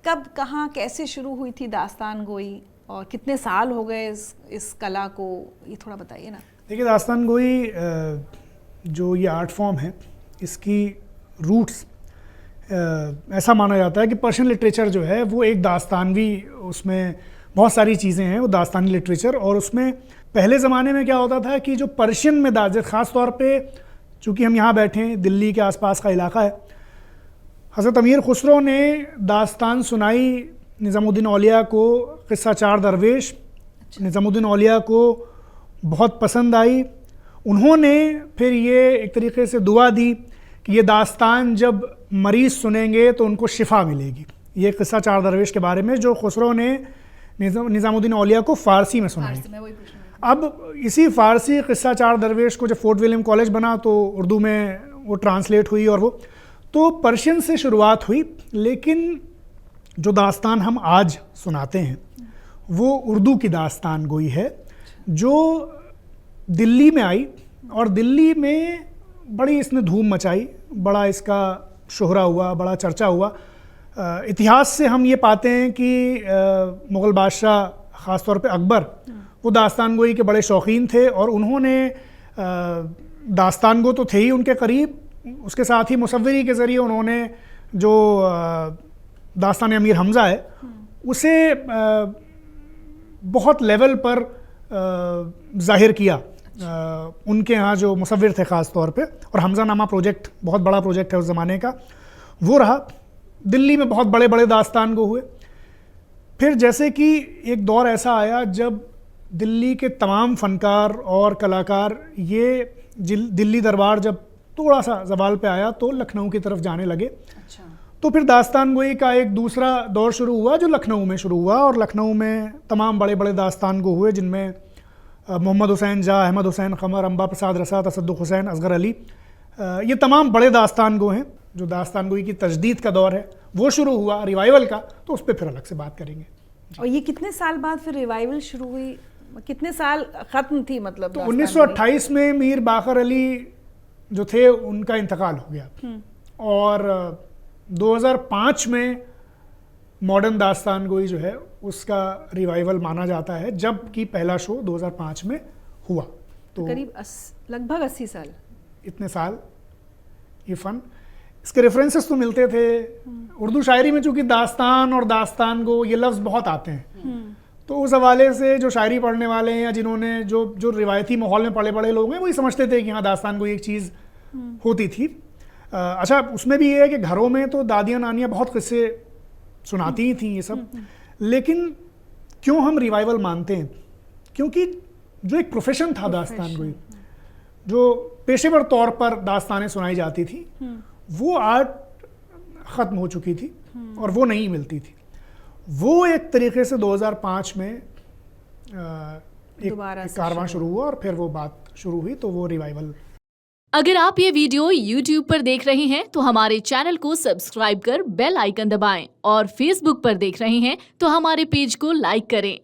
कब कहाँ कैसे शुरू हुई थी दास्तान गोई और कितने साल हो गए इस कला को, ये थोड़ा बताइए ना। देखिए, दास्तान गोई जो ये आर्ट फॉर्म है, इसकी रूट्स ऐसा माना जाता है कि पर्शियन लिटरेचर जो है वो एक दास्तानवी, उसमें बहुत सारी चीज़ें हैं, वो दास्तानी लिटरेचर। और उसमें पहले ज़माने में क्या होता था कि जो पर्शियन में ख़ास तौर पे चूँकि हम यहाँ बैठे हैं, दिल्ली के आसपास का इलाका है, हज़रत अमीर खुसरो ने दास्तान सुनाई निज़ामुद्दीन औलिया को, क़िस्सा चार दरवेश। निज़ामुद्दीन औलिया को बहुत पसंद आई। उन्होंने फिर ये एक तरीके से दुआ दी कि ये दास्तान जब मरीज़ सुनेंगे तो उनको शिफा मिलेगी। ये क़िस्सा चार दरवेश के बारे में जो खुसरो ने निज़ामुद्दीन औलिया को फ़ारसी में सुनाई। अब इसी फ़ारसी क़िस्सा चार दरवेश को जब फोर्ट विलियम कॉलेज बना तो उर्दू में वो ट्रांसलेट हुई, और वो तो पर्शियन से शुरुआत हुई। लेकिन जो दास्तान हम आज सुनाते हैं वो उर्दू की दास्तान गोई है, जो दिल्ली में आई और दिल्ली में बड़ी इसने धूम मचाई, बड़ा इसका शोहरा हुआ, बड़ा चर्चा हुआ। इतिहास से हम ये पाते हैं कि मुग़ल बादशाह ख़ास तौर पे अकबर, वो दास्तान गोई के बड़े शौकीन थे और उन्होंने दास्तान गो तो थे ही उनके करीब, उसके साथ ही मुसव्विरी के ज़रिए उन्होंने जो दास्तान अमीर हमज़ा है उसे बहुत लेवल पर ज़ाहिर किया। उनके यहाँ जो मुसव्विर थे ख़ास तौर पे, और हमज़ा नामा प्रोजेक्ट बहुत बड़ा प्रोजेक्ट है उस ज़माने का, वो रहा। दिल्ली में बहुत बड़े बड़े दास्तान गो हुए। फिर जैसे कि एक दौर ऐसा आया जब दिल्ली के तमाम फ़नकार और कलाकार ये दिल्ली दरबार जब थोड़ा सा ज़वाल पे आया तो लखनऊ की तरफ जाने लगे। अच्छा। तो फिर दास्तान गोई का एक दूसरा दौर शुरू हुआ जो लखनऊ में शुरू हुआ, और लखनऊ में तमाम बड़े बड़े दास्तान गो हुए, जिनमें मोहम्मद हुसैन जा, अहमद हुसैन क़मर, अम्बा प्रसाद रसा, तसद्दुक़ हुसैन, असगर अली, ये तमाम बड़े दास्तान गो हैं। जो दास्तान गोई की तजदीद का दौर है वो शुरू हुआ, रिवाइवल का, तो उस पर फिर अलग से बात करेंगे। और ये कितने साल बाद फिर रिवाइवल शुरू हुई, कितने साल ख़त्म थी मतलब? तो 1928 में मीर बाकर अली जो थे उनका इंतकाल हो गया, और 2005 में मॉडर्न दास्तान गोई जो है उसका रिवाइवल माना जाता है, जबकि पहला शो 2005 में हुआ। तो करीब लगभग 80 साल, इतने साल ये फ़न, इसके रेफरेंसेस तो मिलते थे। उर्दू शायरी में चूँकि दास्तान और दास्तान गो ये लफ्ज़ बहुत आते हैं, तो उस हवाले से जो शायरी पढ़ने वाले हैं या जिन्होंने जो रिवायती माहौल में पढ़े बड़े लोग हैं वही समझते थे कि हाँ दास्तान गोई एक चीज़ होती थी। अच्छा, उसमें भी ये है कि घरों में तो दादियाँ नानियाँ बहुत किस्से सुनाती ही थी ये सब। लेकिन क्यों हम रिवाइवल मानते हैं? क्योंकि जो एक प्रोफेशन था दास्तान गोई, जो पेशेवर तौर पर दास्तानें सुनाई जाती थी, वो आर्ट ख़त्म हो चुकी थी और वो नहीं मिलती थी। वो एक तरीके से 2005 में एक कारवां शुरू हुआ और फिर वो बात शुरू हुई, तो वो रिवाइवल। अगर आप ये वीडियो YouTube पर देख रहे हैं तो हमारे चैनल को सब्सक्राइब कर बेल आइकन दबाएं, और Facebook पर देख रहे हैं तो हमारे पेज को लाइक करें।